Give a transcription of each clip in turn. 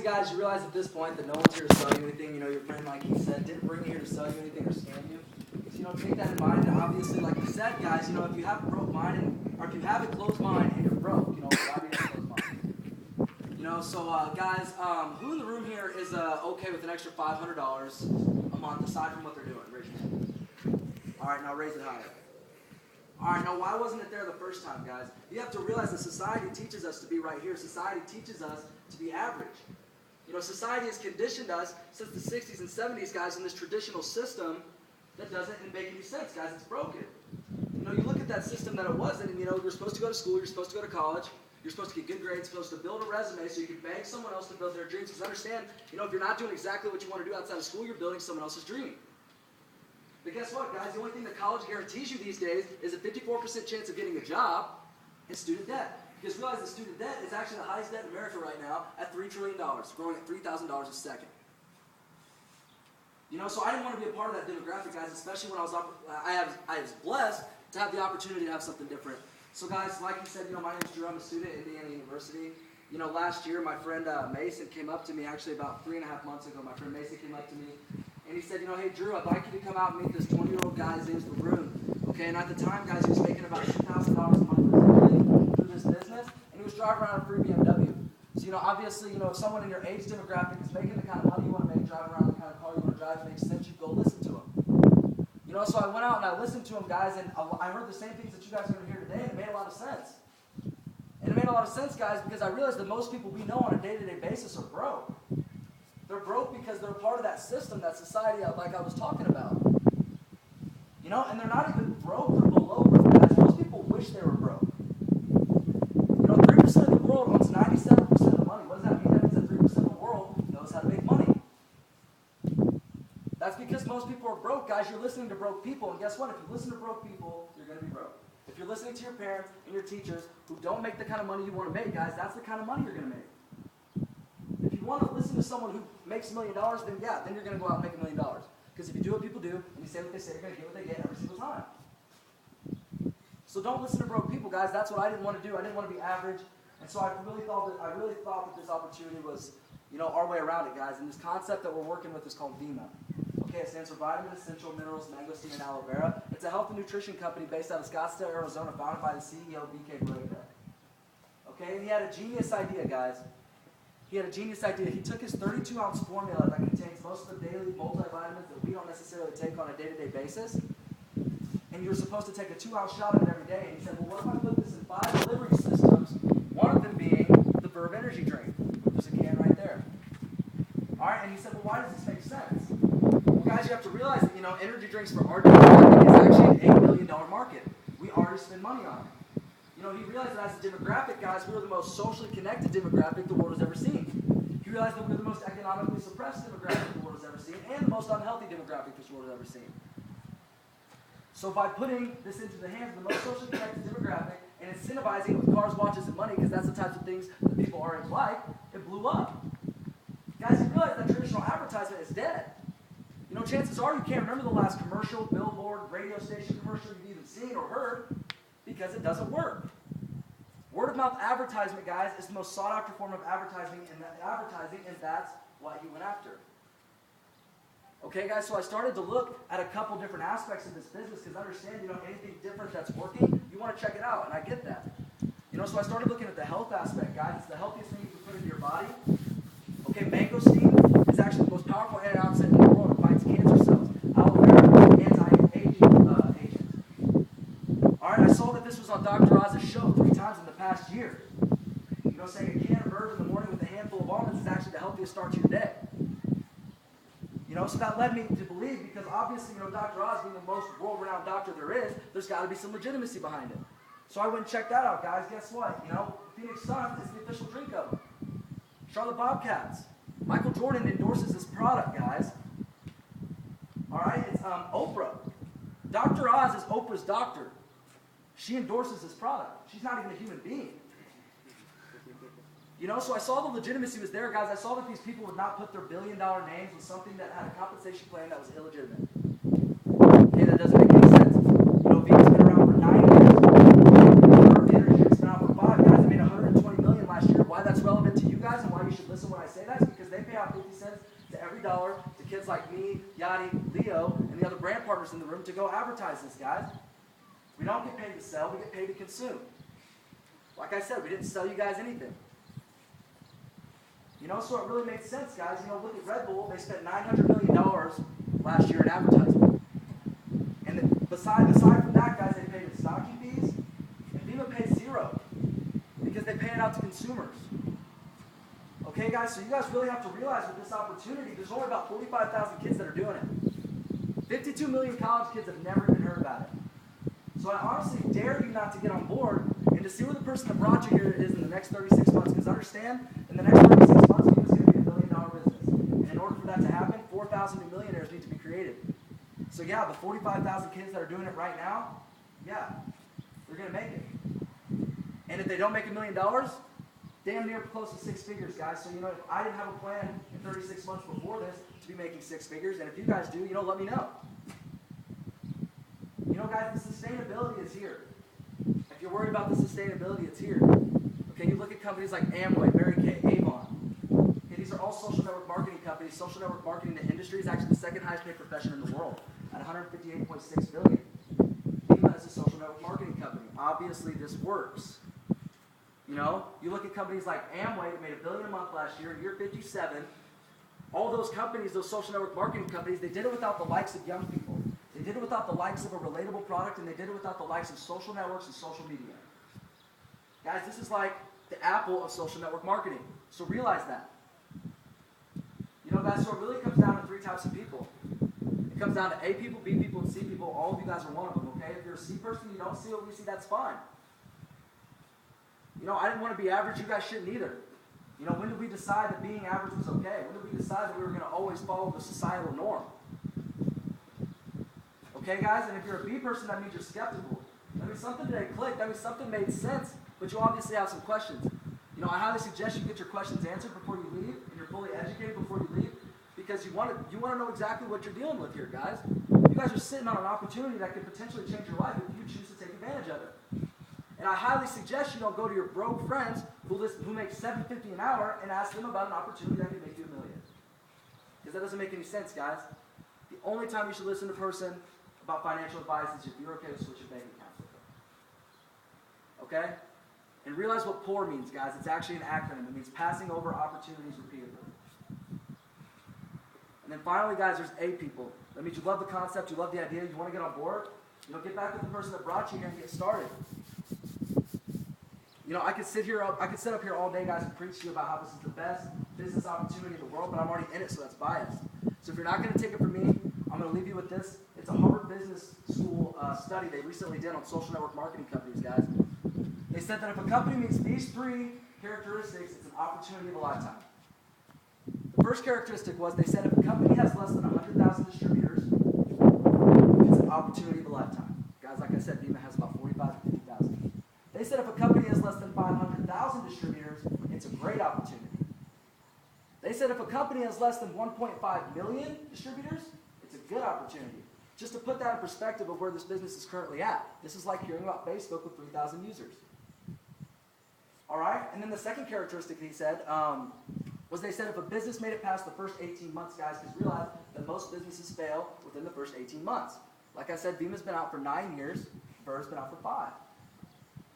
obviously, guys, you realize at this point that no one's here to sell you anything. You know, your friend, like he said, didn't bring you here to sell you anything or scam you. So, you know, take that in mind. And obviously, like he said, guys, you know, if you have a broke mind, or if you have a closed mind and you're broke, you know, why do you have a closed mind? You know, so, guys, who in the room here is okay with an extra $500 a month aside from what they're doing? Raise your hand. All right, now raise it higher. All right, now why wasn't it there the first time, guys? You have to realize that society teaches us to be right here. Society teaches us to be average. You know, society has conditioned us since the 60s and 70s, guys, in this traditional system that doesn't make any sense, guys. It's broken. You know, you look at that system that it was, and you know, you're supposed to go to school, you're supposed to go to college, you're supposed to get good grades, you're supposed to build a resume so you can beg someone else to build their dreams. Because understand, you know, if you're not doing exactly what you want to do outside of school, you're building someone else's dream. But guess what, guys? The only thing that college guarantees you these days is a 54% chance of getting a job and student debt. Because realize that student debt is actually the highest debt in America right now at $3 trillion, growing at $3,000 a second. You know, so I didn't want to be a part of that demographic, guys, especially when I was blessed to have the opportunity to have something different. So, guys, like you said, you know, my name is Drew. I'm a student at Indiana University. You know, last year, my friend Mason came up to me, actually about 3.5 months ago. My friend Mason came up to me, and he said, you know, hey, Drew, I'd like you to come out and meet this 20-year-old guy. His name's Crowe. Okay, and at the time, guys, he was making about $2,000 a month through this business, and he was driving around a free BMW. So, you know, obviously, you know, if someone in your age demographic is making the kind of money you want to make, driving around the kind of car you want to drive, it makes sense you go listen to him. You know, so I went out and I listened to him, guys, and I heard the same things that you guys are going to hear today, and it made a lot of sense. And it made a lot of sense, guys, because I realized that most people we know on a day-to-day basis are broke. They're broke because they're part of that system, that society, like I was talking about. You know, and they're not even broke or below broke, guys. Most people wish they were broke. You know, 3% of the world owns 97% of the money. What does that mean? That means that 3% of the world knows how to make money. That's because most people are broke, guys. You're listening to broke people, and guess what? If you listen to broke people, you're going to be broke. If you're listening to your parents and your teachers who don't make the kind of money you want to make, guys, that's the kind of money you're going to make. If you want to listen to someone who makes $1 million, then yeah, then you're going to go out and make $1 million. Because if you do what people do, and you say what they say, you're going to get what they get every single time. So don't listen to broke people, guys. That's what I didn't want to do. I didn't want to be average. And so I really thought that this opportunity was, you know, our way around it, guys. And this concept that we're working with is called vemma. Okay, it stands for Vitamin Essential Minerals, Mangosteen, and Aloe Vera. It's a health and nutrition company based out of Scottsdale, Arizona, founded by the CEO, BK Brady. Okay, and he had a genius idea, guys. He had a genius idea. He took his 32-ounce formula that contains most of the daily multivitamins that we don't necessarily take on a day-to-day basis, and you're supposed to take a 2-ounce shot of it every day. And he said, well, what if I put this in 5 delivery systems, one of them being the Verve energy drink. There's a can right there. All right, and he said, well, why does this make sense? Well, guys, you have to realize that, you know, energy drinks for our demographic is actually an $8 billion market. We already spend money on it. You know, he realized that as a demographic, guys, we were the most socially connected demographic the world has ever seen. He realized that we were the most economically suppressed demographic the world has ever seen, and the most unhealthy demographic this world has ever seen. So by putting this into the hands of the most socially connected demographic and incentivizing it with cars, watches, and money, because that's the types of things that people already like, it blew up. Guys, you realize that traditional advertisement is dead. You know, chances are you can't remember the last commercial, billboard, radio station commercial you've even seen or heard because it doesn't work. Word of mouth advertisement, guys, is the most sought after form of advertising, and that's what he went after. Okay, guys, so I started to look at a couple different aspects of this business because understand, you know, anything different that's working, you want to check it out, and I get that. You know, so I started looking at the health aspect, guys. It's the healthiest thing you can put into your body. Okay, mangosteen is actually the most powerful antioxidant in the world. It fights cancer cells. Aloe vera, anti-aging agent. All right, I saw that this was on Dr. Oz's show 3 times in the past year. You know, saying a can of herbs in the morning with a handful of almonds is actually the healthiest start to your day. You know, so that led me to believe, because obviously, you know, Dr. Oz being the most world-renowned doctor there is, there's got to be some legitimacy behind it. So I went and checked that out, guys. Guess what? You know, Phoenix Suns is the official drink of them. Charlotte Bobcats. Michael Jordan endorses this product, guys. All right, it's Oprah. Dr. Oz is Oprah's doctor. She endorses this product. She's not even a human being. You know, so I saw the legitimacy was there, guys. I saw that these people would not put their billion-dollar names with something that had a compensation plan that was illegitimate. Okay, that doesn't make any sense. You know, Vega's been around for 9 years. Energy has been out for 5. Guys, they made $120 million last year. Why that's relevant to you guys and why you should listen when I say that, guys, because they pay out 50 cents to every dollar to kids like me, Yachty, Leo, and the other brand partners in the room to go advertise this, guys. We don't get paid to sell, we get paid to consume. Like I said, we didn't sell you guys anything. You know, so it really makes sense, guys. You know, look at Red Bull. They spent $900 million last year in advertising. And then aside from that, guys, they paid in stocking fees, and vemma pays zero because they pay it out to consumers. Okay, guys, so you guys really have to realize with this opportunity, there's only about 45,000 kids that are doing it. 52 million college kids have never even heard about it. So I honestly dare you not to get on board and to see where the person that brought you here is in the next 36 months. Because understand, in the next 36 months, vemma is going to be $1 billion business. And in order for that to happen, 4,000 new millionaires need to be created. So yeah, the 45,000 kids that are doing it right now, yeah, they're going to make it. And if they don't make $1 million, damn near close to 6 figures, guys. So, you know, if I didn't have a plan in 36 months before this to be making 6 figures, and if you guys do, you know, let me know. You know, guys, the sustainability is here. If you're worried about the sustainability, it's here. Okay, you look at companies like Amway, Mary Kay, Avon. Okay, these are all social network marketing companies. Social network marketing in the industry is actually the second highest paid profession in the world at $158.6 billion. vemma is a social network marketing company. Obviously, this works. You know, you look at companies like Amway that made $1 billion a month last year, year 57. All those companies, those social network marketing companies, they did it without the likes of young people. They did it without the likes of a relatable product, and they did it without the likes of social networks and social media. Guys, this is like the Apple of social network marketing. So realize that. You know, guys, so it really comes down to 3 types of people. It comes down to A people, B people, and C people. All of you guys are one of them, okay? If you're a C person, you don't see what we see, that's fine. You know, I didn't want to be average. You guys shouldn't either. You know, when did we decide that being average was okay? When did we decide that we were going to always follow the societal norm? Okay, guys? And if you're a B person, that means you're skeptical. That means something today clicked. That means something made sense, but you obviously have some questions. You know, I highly suggest you get your questions answered before you leave, and you're fully educated before you leave, because you want to know exactly what you're dealing with here, guys. You guys are sitting on an opportunity that could potentially change your life if you choose to take advantage of it. And I highly suggest you don't go to your broke friends who make $7.50 an hour and ask them about an opportunity that could make you $1 million. Because that doesn't make any sense, guys. The only time you should listen to a person about financial advice is if you're okay to switch your bank accounts with them. Okay? And realize what POUR means, guys. It's actually an acronym. It means passing over opportunities repeatedly. And then finally, guys, there's A people. That means you love the concept, you love the idea, you want to get on board. You know, get back with the person that brought you here and get started. You know, I could sit up here all day, guys, and preach to you about how this is the best business opportunity in the world, but I'm already in it, so that's biased. So if you're not going to take it from me, I'm going to leave you with this. It's a Harvard Business School study they recently did on social network marketing companies, guys. They said that if a company meets these 3 characteristics, it's an opportunity of a lifetime. The first characteristic was they said if a company has less than 100,000 distributors, it's an opportunity of a lifetime. Guys, like I said, vemma has about 45,000 to 50,000. They said if a company has less than 500,000 distributors, it's a great opportunity. They said if a company has less than 1.5 million distributors, it's a good opportunity. Just to put that in perspective of where this business is currently at. This is like hearing about Facebook with 3,000 users. All right? And then the second characteristic he said was they said if a business made it past the first 18 months, guys, because realize that most businesses fail within the first 18 months. Like I said, vemma's been out for 9 years. Burr's been out for 5.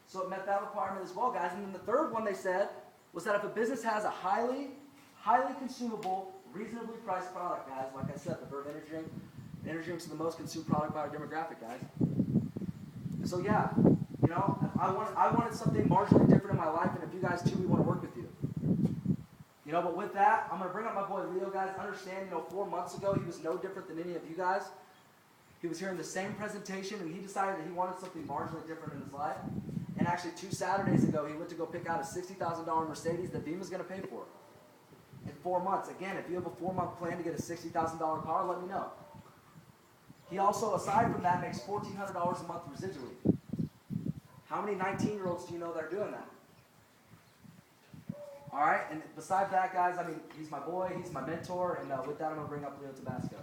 So it met that requirement as well, guys. And then the third one they said was that if a business has a highly consumable, reasonably priced product, guys, like I said, the Verve energy drinks are the most consumed product by our demographic, guys. So yeah, you know, I wanted something marginally different in my life, and if you guys too, we want to work with you. You know, but with that, I'm going to bring up my boy Leo, guys. Understand, you know, 4 months ago, he was no different than any of you guys. He was hearing the same presentation, and he decided that he wanted something marginally different in his life. And actually, 2 Saturdays ago, he went to go pick out a $60,000 Mercedes that vemma's going to pay for. In 4 months. Again, if you have a 4-month plan to get a $60,000 car, let me know. He also, aside from that, makes $1,400 a month residually. How many 19-year-olds do you know that are doing that? All right, and besides that, guys, I mean, he's my boy, he's my mentor, and with that, I'm going to bring up Leo Tabasco.